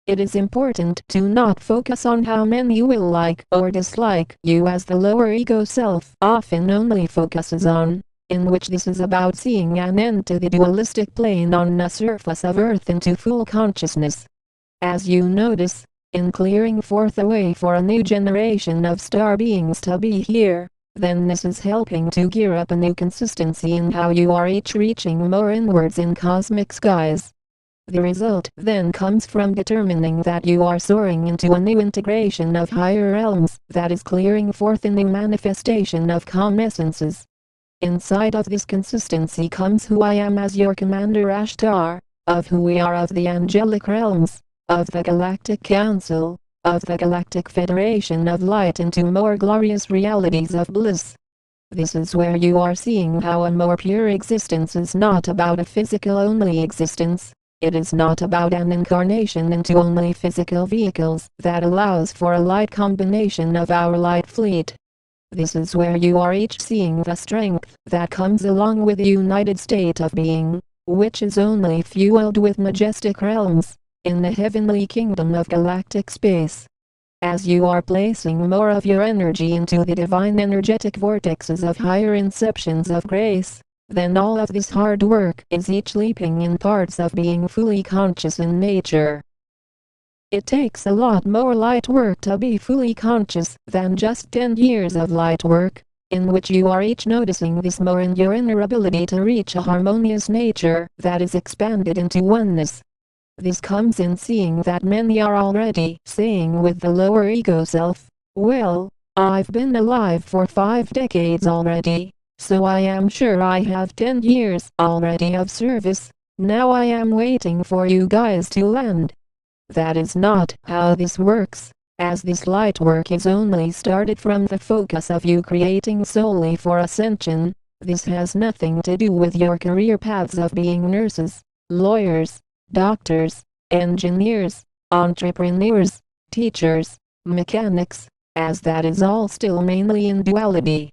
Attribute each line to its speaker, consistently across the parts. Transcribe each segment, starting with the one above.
Speaker 1: It is important to not focus on how many will like or dislike you, as the lower ego self often only focuses on, in which this is about seeing an end to the dualistic plane on the surface of Earth into full consciousness. As you notice, in clearing forth a way for a new generation of star beings to be here, then this is helping to gear up a new consistency in how you are each reaching more inwards in cosmic skies. The result then comes from determining that you are soaring into a new integration of higher realms that is clearing forth a new manifestation of calm essences. Inside of this consistency comes who I am as your Commander Ashtar, of who we are of the angelic realms, of the Galactic Council, of the Galactic Federation of Light, into more glorious realities of bliss. This is where you are seeing how a more pure existence is not about a physical-only existence. It is not about an incarnation into only physical vehicles that allows for a light combination of our light fleet. This is where you are each seeing the strength that comes along with the united state of being, which is only fueled with majestic realms, in the heavenly kingdom of galactic space. As you are placing more of your energy into the divine energetic vortexes of higher inceptions of grace, then all of this hard work is each leaping in parts of being fully conscious in nature. It takes a lot more light work to be fully conscious than just 10 years of light work, in which you are each noticing this more in your inner ability to reach a harmonious nature that is expanded into oneness. This comes in seeing that many are already saying with the lower ego self, well, I've been alive for 5 decades already. So I am sure I have 10 years already of service. Now I am waiting for you guys to land. That is not how this works, as this light work is only started from the focus of you creating solely for ascension. This has nothing to do with your career paths of being nurses, lawyers, doctors, engineers, entrepreneurs, teachers, mechanics, as that is all still mainly in duality.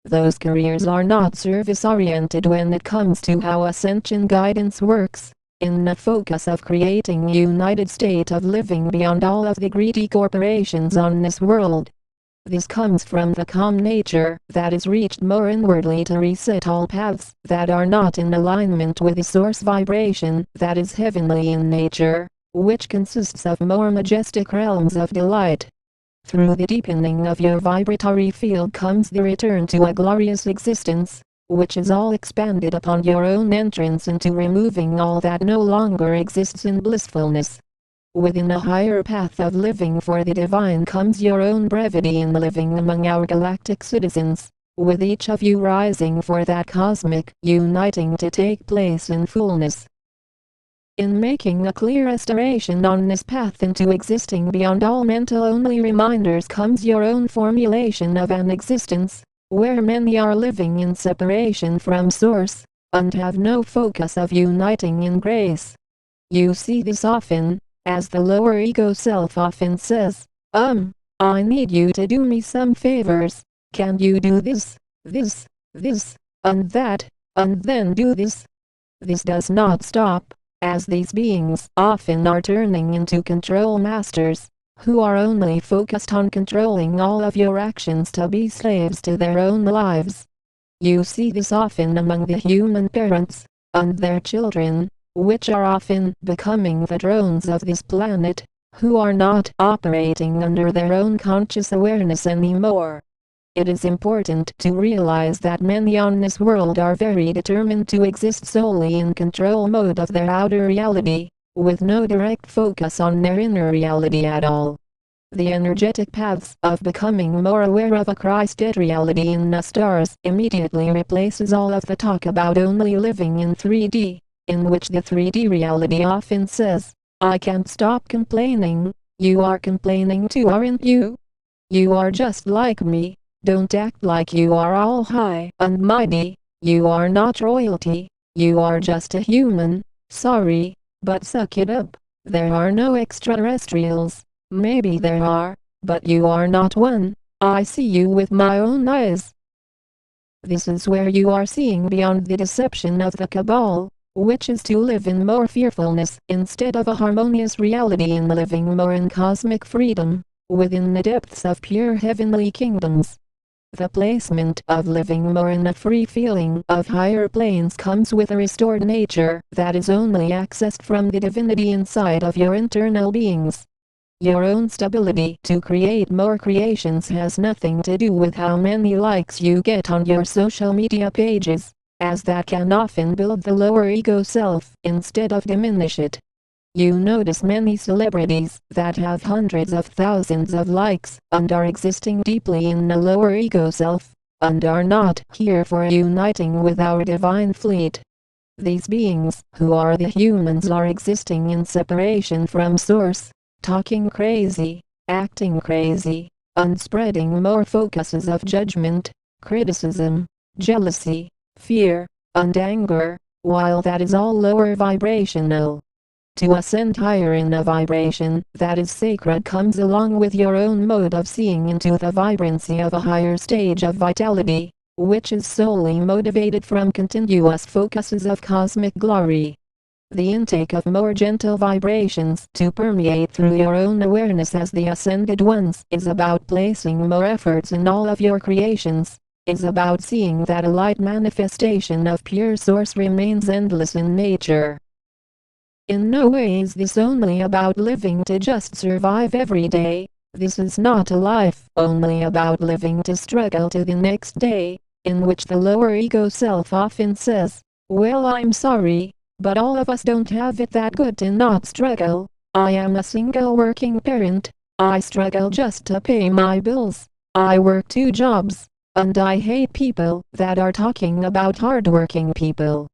Speaker 1: Those careers are not service-oriented when it comes to how ascension guidance works, in the focus of creating a united state of living beyond all of the greedy corporations on this world. This comes from the calm nature that is reached more inwardly to reset all paths that are not in alignment with the source vibration that is heavenly in nature, which consists of more majestic realms of delight. Through the deepening of your vibratory field comes the return to a glorious existence, which is all expanded upon your own entrance into removing all that no longer exists in blissfulness. Within a higher path of living for the divine comes your own brevity in living among our galactic citizens, with each of you rising for that cosmic uniting to take place in fullness. In making a clear restoration on this path into existing beyond all mental-only reminders comes your own formulation of an existence, where many are living in separation from Source, and have no focus of uniting in grace. You see this often, as the lower ego self often says, I need you to do me some favors. Can you do this, and that, and then do this? This does not stop, as these beings often are turning into control masters, who are only focused on controlling all of your actions to be slaves to their own lives. You see this often among the human parents, and their children, which are often becoming the drones of this planet, who are not operating under their own conscious awareness anymore. It is important to realize that many on this world are very determined to exist solely in control mode of their outer reality, with no direct focus on their inner reality at all. The energetic paths of becoming more aware of a Christed reality in the stars immediately replaces all of the talk about only living in 3D, in which the 3D reality often says, I can't stop complaining. You are complaining too, aren't you? You are just like me. Don't act like you are all high and mighty. You are not royalty. You are just a human. Sorry, but suck it up. There are no extraterrestrials. Maybe there are, but you are not one. I see you with my own eyes. This is where you are seeing beyond the deception of the cabal, which is to live in more fearfulness instead of a harmonious reality in living more in cosmic freedom, within the depths of pure heavenly kingdoms. The placement of living more in a free feeling of higher planes comes with a restored nature that is only accessed from the divinity inside of your internal beings. Your own stability to create more creations has nothing to do with how many likes you get on your social media pages, as that can often build the lower ego self instead of diminish it. You notice many celebrities that have hundreds of thousands of likes and are existing deeply in the lower ego self, and are not here for uniting with our divine fleet. These beings, who are the humans, are existing in separation from source, talking crazy, acting crazy, and spreading more focuses of judgment, criticism, jealousy, fear, and anger, while that is all lower vibrational. To ascend higher in a vibration that is sacred comes along with your own mode of seeing into the vibrancy of a higher stage of vitality, which is solely motivated from continuous focuses of cosmic glory. The intake of more gentle vibrations to permeate through your own awareness as the ascended ones is about placing more efforts in all of your creations, is about seeing that a light manifestation of pure source remains endless in nature. In no way is this only about living to just survive every day. This is not a life only about living to struggle to the next day, in which the lower ego self often says, "Well, I'm sorry, but all of us don't have it that good to not struggle. I am a single working parent. I struggle just to pay my bills. I work 2 jobs, and I hate people that are talking about hardworking people."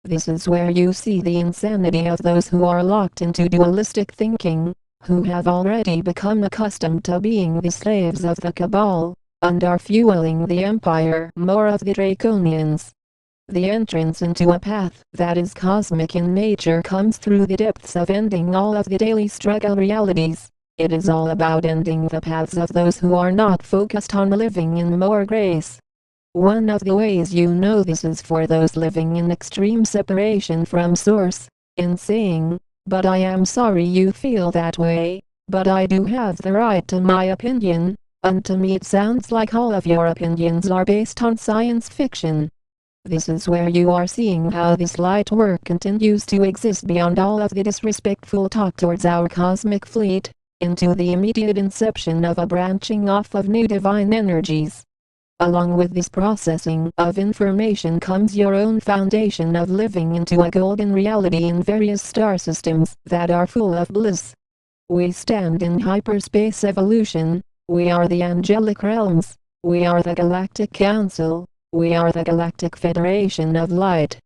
Speaker 1: This is where you see the insanity of those who are locked into dualistic thinking, who have already become accustomed to being the slaves of the cabal, and are fueling the empire more of the draconians. The entrance into a path that is cosmic in nature comes through the depths of ending all of the daily struggle realities. It is all about ending the paths of those who are not focused on living in more grace. One of the ways you know this is for those living in extreme separation from source, in saying, "But I am sorry you feel that way, but I do have the right to my opinion, and to me it sounds like all of your opinions are based on science fiction." This is where you are seeing how this light work continues to exist beyond all of the disrespectful talk towards our cosmic fleet, into the immediate inception of a branching off of new divine energies. Along with this processing of information comes your own foundation of living into a golden reality in various star systems that are full of bliss. We stand in hyperspace evolution. We are the angelic realms. We are the Galactic Council. We are the Galactic Federation of Light.